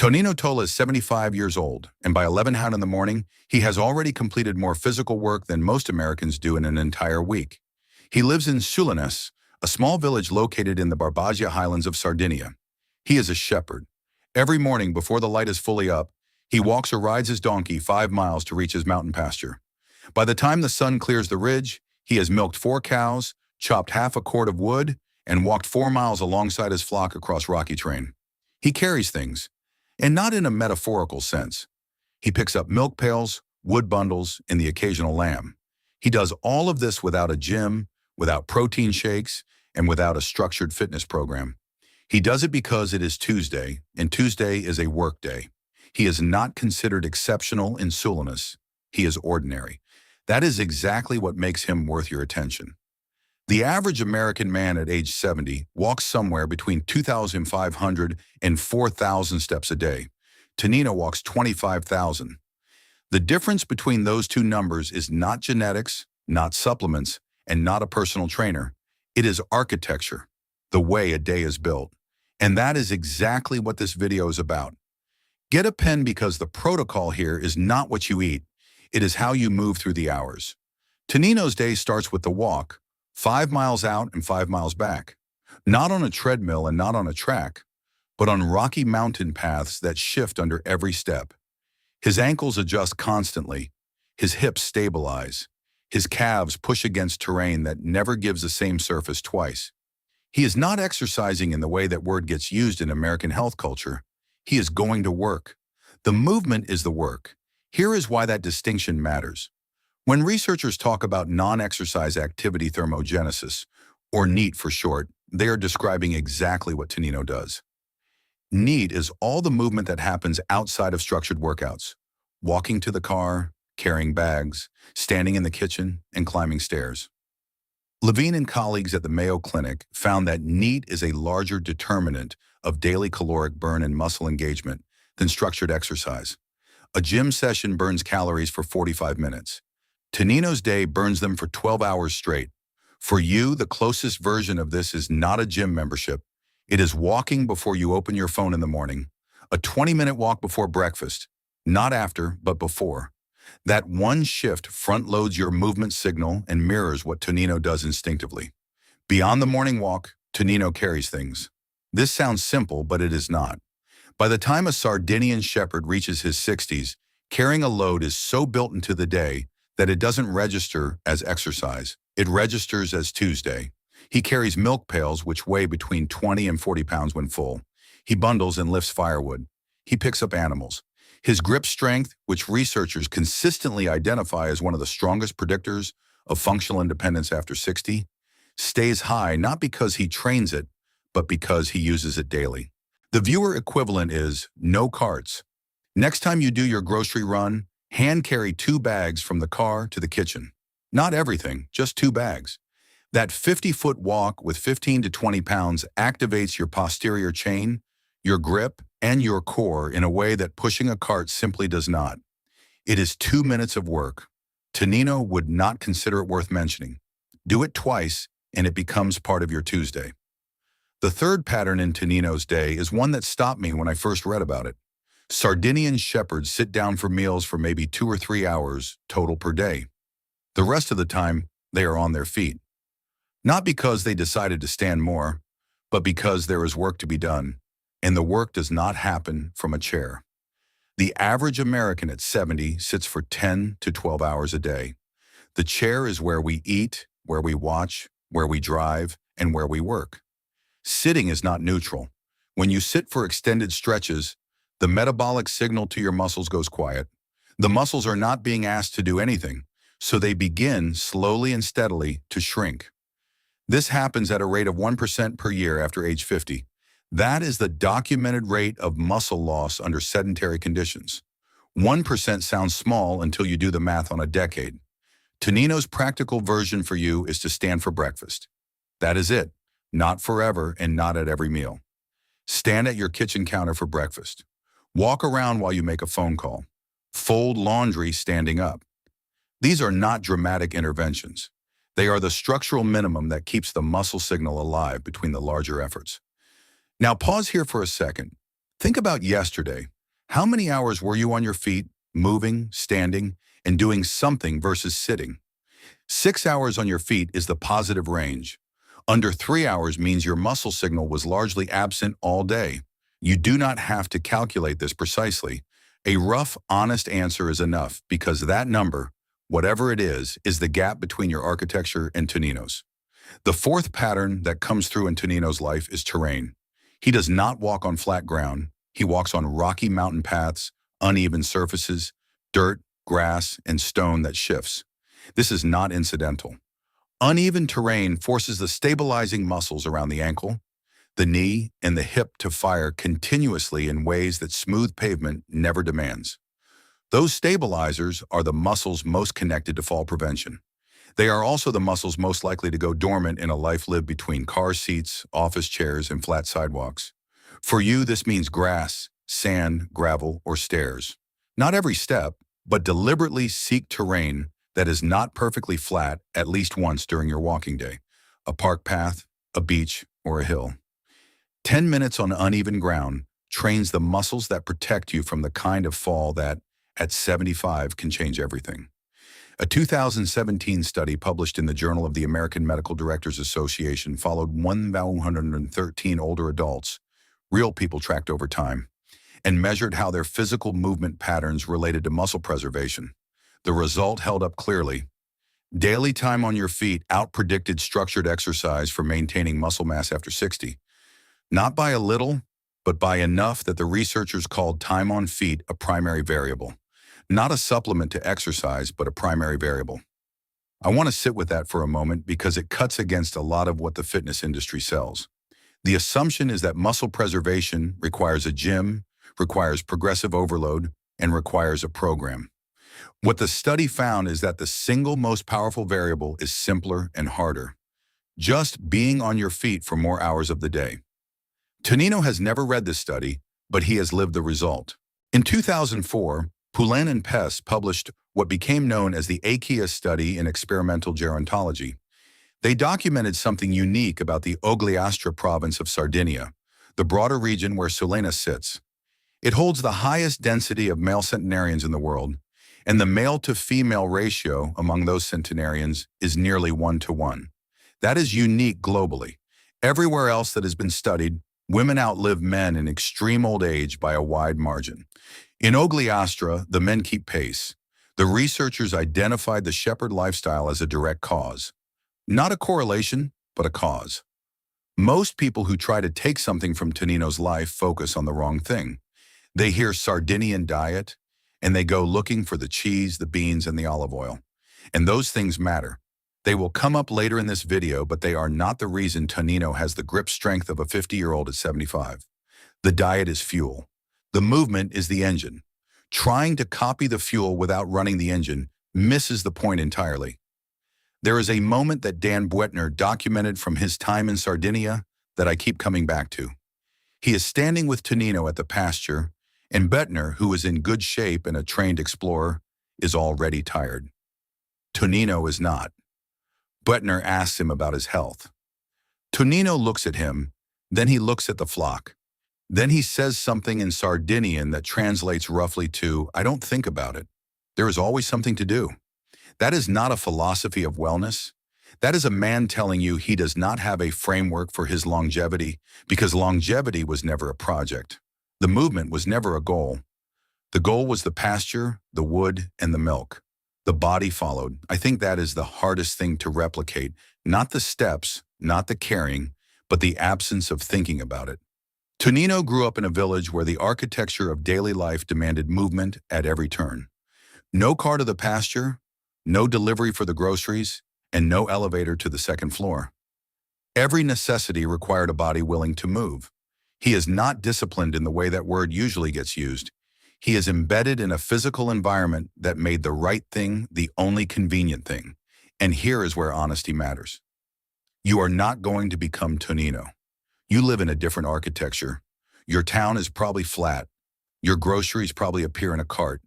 Tonino Tola is 75 years old, and by 11 in the morning, he has already completed more physical work than most Americans do in an entire week. He lives in Sulines, a small village located in the Barbagia Highlands of Sardinia. He is a shepherd. Every morning before the light is fully up, he walks or rides his donkey 5 miles to reach his mountain pasture. By the time the sun clears the ridge, he has milked 4 cows, chopped half a cord of wood, and walked 4 miles alongside his flock across rocky terrain. He carries things, and not in a metaphorical sense. He picks up milk pails, wood bundles, and the occasional lamb. He does all of this without a gym, without protein shakes, and without a structured fitness program. He does it because it is Tuesday, and Tuesday is a work day. He is not considered exceptional in Sulines. He is ordinary. That is exactly what makes him worth your attention. The average American man at age 70 walks somewhere between 2,500 and 4,000 steps a day. Tonino walks 25,000. The difference between those two numbers is not genetics, not supplements, and not a personal trainer. It is architecture, the way a day is built. And that is exactly what this video is about. Get a pen because the protocol here is not what you eat. It is how you move through the hours. Tonino's day starts with the walk, 5 miles out and 5 miles back. Not on a treadmill and not on a track, but on rocky mountain paths that shift under every step. His ankles adjust constantly. His hips stabilize. His calves push against terrain that never gives the same surface twice. He is not exercising in the way that word gets used in American health culture. He is going to work. The movement is the work. Here is why that distinction matters. When researchers talk about non-exercise activity thermogenesis, or NEAT for short, they are describing exactly what Tonino does. NEAT is all the movement that happens outside of structured workouts. Walking to the car, carrying bags, standing in the kitchen, and climbing stairs. Levine and colleagues at the Mayo Clinic found that NEAT is a larger determinant of daily caloric burn and muscle engagement than structured exercise. A gym session burns calories for 45 minutes. Tonino's day burns them for 12 hours straight. For you, the closest version of this is not a gym membership. It is walking before you open your phone in the morning, a 20-minute walk before breakfast, not after, but before. That one shift front-loads your movement signal and mirrors what Tonino does instinctively. Beyond the morning walk, Tonino carries things. This sounds simple, but it is not. By the time a Sardinian shepherd reaches his 60s, carrying a load is so built into the day that it doesn't register as exercise. It registers as Tuesday. He carries milk pails which weigh between 20 and 40 pounds when full. He bundles and lifts firewood. He picks up animals. His grip strength, which researchers consistently identify as one of the strongest predictors of functional independence after 60, stays high not because he trains it, but because he uses it daily. The viewer equivalent is no carts. Next time you do your grocery run, hand carry 2 bags from the car to the kitchen. Not everything, just 2 bags. That 50-foot walk with 15 to 20 pounds activates your posterior chain, your grip, and your core in a way that pushing a cart simply does not. It is 2 minutes of work. Tonino would not consider it worth mentioning. Do it twice, and it becomes part of your Tuesday. The third pattern in Tonino's day is one that stopped me when I first read about it. Sardinian shepherds sit down for meals for maybe 2 or 3 hours total per day. The rest of the time, they are on their feet. Not because they decided to stand more, but because there is work to be done, and the work does not happen from a chair. The average American at 70 sits for 10 to 12 hours a day. The chair is where we eat, where we watch, where we drive, and where we work. Sitting is not neutral. When you sit for extended stretches, the metabolic signal to your muscles goes quiet. The muscles are not being asked to do anything, so they begin slowly and steadily to shrink. This happens at a rate of 1% per year after age 50. That is the documented rate of muscle loss under sedentary conditions. 1% sounds small until you do the math on a decade. Tonino's practical version for you is to stand for breakfast. That is it. Not forever and not at every meal. Stand at your kitchen counter for breakfast. Walk around while you make a phone call. Fold laundry standing up. These are not dramatic interventions. They are the structural minimum that keeps the muscle signal alive between the larger efforts. Now pause here for a second. Think about yesterday. How many hours were you on your feet, moving, standing, and doing something versus sitting? 6 hours on your feet is the positive range. Under 3 hours means your muscle signal was largely absent all day. You do not have to calculate this precisely. A rough, honest answer is enough because that number, whatever it is the gap between your architecture and Tonino's. The fourth pattern that comes through in Tonino's life is terrain. He does not walk on flat ground. He walks on rocky mountain paths, uneven surfaces, dirt, grass, and stone that shifts. This is not incidental. Uneven terrain forces the stabilizing muscles around the ankle, the knee, and the hip to fire continuously in ways that smooth pavement never demands. Those stabilizers are the muscles most connected to fall prevention. They are also the muscles most likely to go dormant in a life lived between car seats, office chairs, and flat sidewalks. For you, this means grass, sand, gravel, or stairs. Not every step, but deliberately seek terrain that is not perfectly flat at least once during your walking day. A park path, a beach, or a hill. 10 minutes on uneven ground trains the muscles that protect you from the kind of fall that, at 75, can change everything. A 2017 study published in the Journal of the American Medical Directors Association followed 113 older adults, real people tracked over time, and measured how their physical movement patterns related to muscle preservation. The result held up clearly. Daily time on your feet outpredicted structured exercise for maintaining muscle mass after 60. Not by a little, but by enough that the researchers called time on feet a primary variable. Not a supplement to exercise, but a primary variable. I want to sit with that for a moment because it cuts against a lot of what the fitness industry sells. The assumption is that muscle preservation requires a gym, requires progressive overload, and requires a program. What the study found is that the single most powerful variable is simpler and harder. Just being on your feet for more hours of the day. Tonino has never read this study, but he has lived the result. In 2004, Poulin and Pest published what became known as the ACHIA study in experimental gerontology. They documented something unique about the Ogliastra province of Sardinia, the broader region where Sulena sits. It holds the highest density of male centenarians in the world, and the male-to-female ratio among those centenarians is nearly 1-to-1. That is unique globally. Everywhere else that has been studied, women outlive men in extreme old age by a wide margin. In Ogliastra, the men keep pace. The researchers identified the shepherd lifestyle as a direct cause. Not a correlation, but a cause. Most people who try to take something from Tonino's life focus on the wrong thing. They hear Sardinian diet, and they go looking for the cheese, the beans, and the olive oil. And those things matter. They will come up later in this video, but they are not the reason Tonino has the grip strength of a 50-year-old at 75. The diet is fuel. The movement is the engine. Trying to copy the fuel without running the engine misses the point entirely. There is a moment that Dan Buettner documented from his time in Sardinia that I keep coming back to. He is standing with Tonino at the pasture, and Buettner, who is in good shape and a trained explorer, is already tired. Tonino is not. Buettner asks him about his health. Tonino looks at him, then he looks at the flock. Then he says something in Sardinian that translates roughly to, "I don't think about it. There is always something to do." That is not a philosophy of wellness. That is a man telling you he does not have a framework for his longevity because longevity was never a project. The movement was never a goal. The goal was the pasture, the wood, and the milk. The body followed. I think that is the hardest thing to replicate. Not the steps, not the caring, but the absence of thinking about it. Tonino grew up in a village where the architecture of daily life demanded movement at every turn. No car to the pasture, no delivery for the groceries, and no elevator to the second floor. Every necessity required a body willing to move. He is not disciplined in the way that word usually gets used. He is embedded in a physical environment that made the right thing the only convenient thing. And here is where honesty matters. You are not going to become Tonino. You live in a different architecture. Your town is probably flat. Your groceries probably appear in a cart.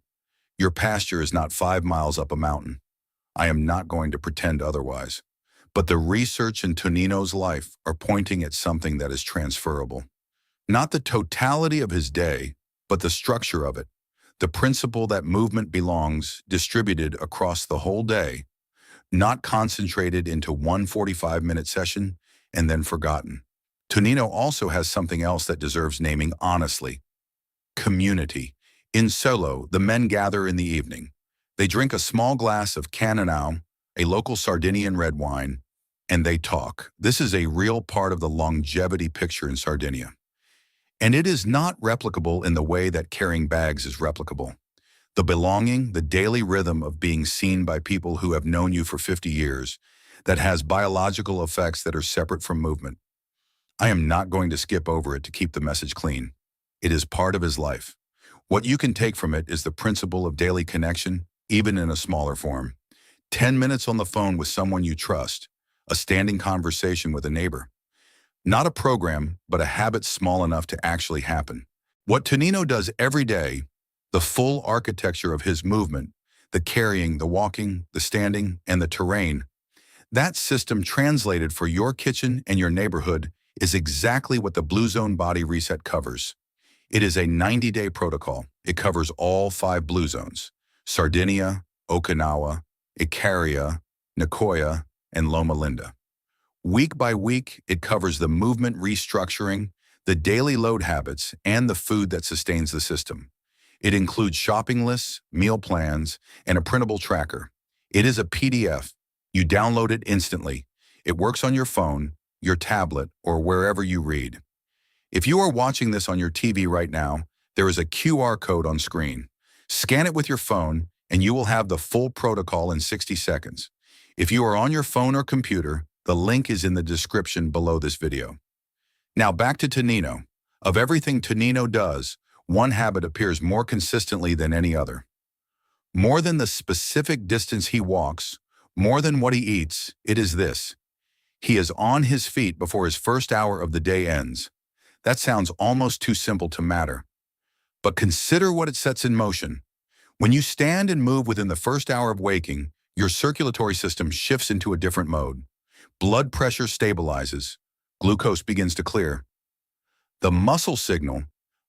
Your pasture is not 5 miles up a mountain. I am not going to pretend otherwise. But the research in Tonino's life are pointing at something that is transferable. Not the totality of his day, but the structure of it. The principle that movement belongs distributed across the whole day, not concentrated into one 45-minute session and then forgotten. Tonino also has something else that deserves naming honestly: community. In Solo, the men gather in the evening. They drink a small glass of Cananao, a local Sardinian red wine, and they talk. This is a real part of the longevity picture in Sardinia. And it is not replicable in the way that carrying bags is replicable. The belonging, the daily rhythm of being seen by people who have known you for 50 years, that has biological effects that are separate from movement. I am not going to skip over it to keep the message clean. It is part of his life. What you can take from it is the principle of daily connection, even in a smaller form. 10 minutes on the phone with someone you trust, a standing conversation with a neighbor. Not a program, but a habit small enough to actually happen. What Tonino does every day, the full architecture of his movement, the carrying, the walking, the standing, and the terrain, that system translated for your kitchen and your neighborhood is exactly what the Blue Zone Body Reset covers. It is a 90-day protocol. It covers all 5 blue zones: Sardinia, Okinawa, Ikaria, Nicoya, and Loma Linda. Week by week, it covers the movement restructuring, the daily load habits, and the food that sustains the system. It includes shopping lists, meal plans, and a printable tracker. It is a PDF. You download it instantly. It works on your phone, your tablet, or wherever you read. If you are watching this on your TV right now, there is a QR code on screen. Scan it with your phone, and you will have the full protocol in 60 seconds. If you are on your phone or computer, the link is in the description below this video. Now back to Tonino. Of everything Tonino does, one habit appears more consistently than any other. More than the specific distance he walks, more than what he eats, it is this: he is on his feet before his first hour of the day ends. That sounds almost too simple to matter. But consider what it sets in motion. When you stand and move within the first hour of waking, your circulatory system shifts into a different mode. Blood pressure stabilizes. Glucose begins to clear. The muscle signal,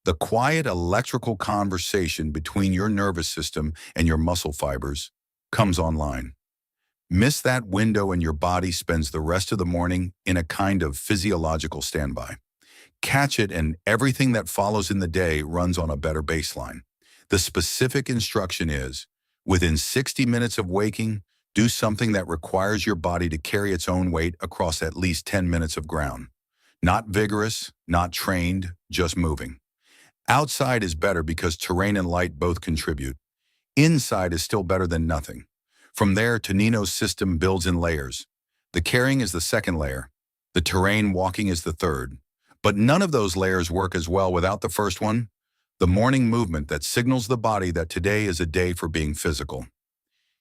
the quiet electrical conversation between your nervous system and your muscle fibers, comes online. Miss that window and your body spends the rest of the morning in a kind of physiological standby. Catch it and everything that follows in the day runs on a better baseline. The specific instruction is, within 60 minutes of waking, do something that requires your body to carry its own weight across at least 10 minutes of ground. Not vigorous, not trained, just moving. Outside is better because terrain and light both contribute. Inside is still better than nothing. From there, Tonino's system builds in layers. The carrying is the second layer. The terrain walking is the third. But none of those layers work as well without the first one: the morning movement that signals the body that today is a day for being physical.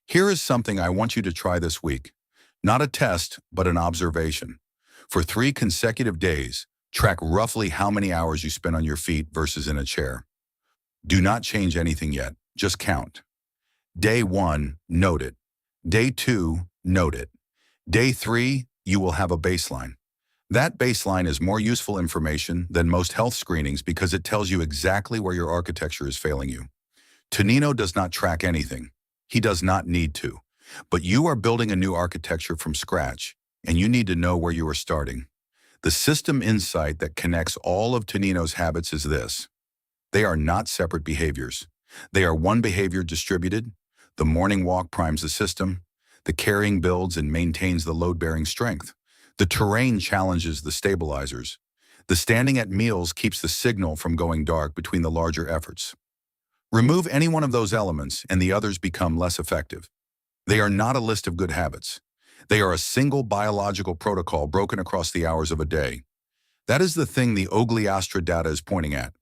Here is something I want you to try this week. Not a test, but an observation. For 3 consecutive days, track roughly how many hours you spend on your feet versus in a chair. Do not change anything yet, just count. Day 1, note it. Day 2, note it. Day 3, you will have a baseline. That baseline is more useful information than most health screenings because it tells you exactly where your architecture is failing you. Tonino does not track anything. He does not need to. But you are building a new architecture from scratch, and you need to know where you are starting. The system insight that connects all of Tonino's habits is this: they are not separate behaviors. They are one behavior distributed. The morning walk primes the system. The carrying builds and maintains the load-bearing strength. The terrain challenges the stabilizers. The standing at meals keeps the signal from going dark between the larger efforts. Remove any one of those elements and the others become less effective. They are not a list of good habits. They are a single biological protocol broken across the hours of a day. That is the thing the Ogliastra data is pointing at.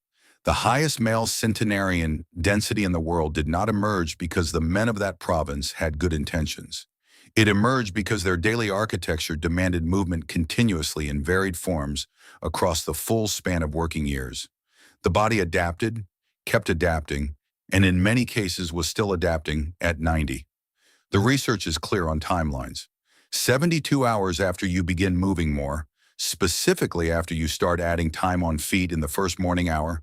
The highest male centenarian density in the world did not emerge because the men of that province had good intentions. It emerged because their daily architecture demanded movement continuously in varied forms across the full span of working years. The body adapted, kept adapting, and in many cases was still adapting at 90. The research is clear on timelines. 72 hours after you begin moving more, specifically after you start adding time on feet in the first morning hour,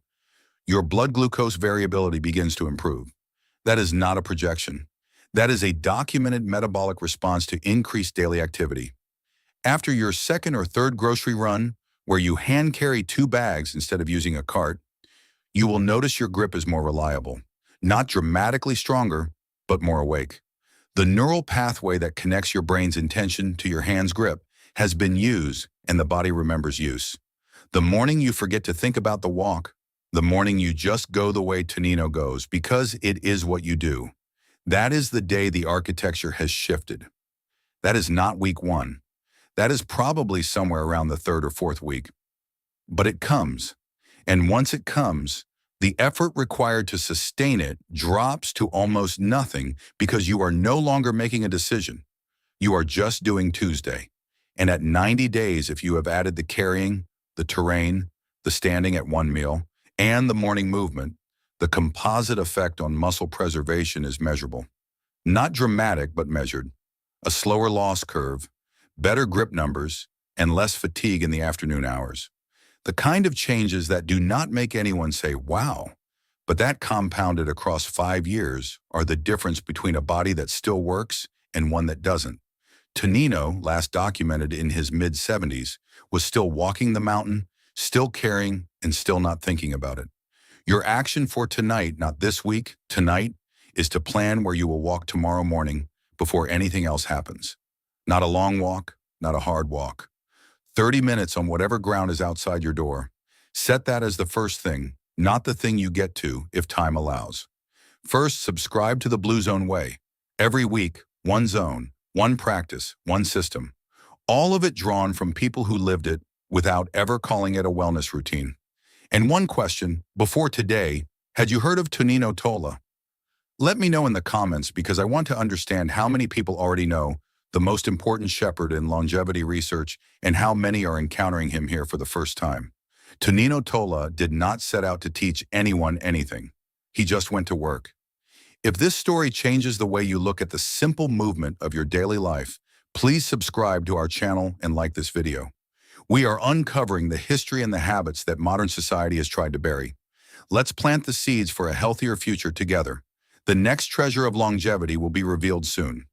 your blood glucose variability begins to improve. That is not a projection. That is a documented metabolic response to increased daily activity. After your second or third grocery run, where you hand carry 2 bags instead of using a cart, you will notice your grip is more reliable. Not dramatically stronger, but more awake. The neural pathway that connects your brain's intention to your hand's grip has been used, and the body remembers use. The morning you forget to think about the walk, the morning you just go the way Tonino goes, because it is what you do. That is the day the architecture has shifted. That is not week 1. That is probably somewhere around the 3rd or 4th week. But it comes. And once it comes, the effort required to sustain it drops to almost nothing because you are no longer making a decision. You are just doing Tuesday. And at 90 days, if you have added the carrying, the terrain, the standing at 1 meal, and the morning movement, the composite effect on muscle preservation is measurable. Not dramatic, but measured. A slower loss curve, better grip numbers, and less fatigue in the afternoon hours. The kind of changes that do not make anyone say, wow, but that compounded across 5 years are the difference between a body that still works and one that doesn't. Tonino, last documented in his mid-70s, was still walking the mountain, still carrying, and still not thinking about it. Your action for tonight, not this week, tonight, is to plan where you will walk tomorrow morning before anything else happens. Not a long walk, not a hard walk. 30 minutes on whatever ground is outside your door. Set that as the first thing, not the thing you get to if time allows. First, subscribe to the Blue Zone Way. Every week, one zone, one practice, one system. All of it drawn from people who lived it without ever calling it a wellness routine. And one question, before today, had you heard of Tonino Tolla? Let me know in the comments because I want to understand how many people already know the most important shepherd in longevity research and how many are encountering him here for the first time. Tonino Tolla did not set out to teach anyone anything. He just went to work. If this story changes the way you look at the simple movement of your daily life, please subscribe to our channel and like this video. We are uncovering the history and the habits that modern society has tried to bury. Let's plant the seeds for a healthier future together. The next treasure of longevity will be revealed soon.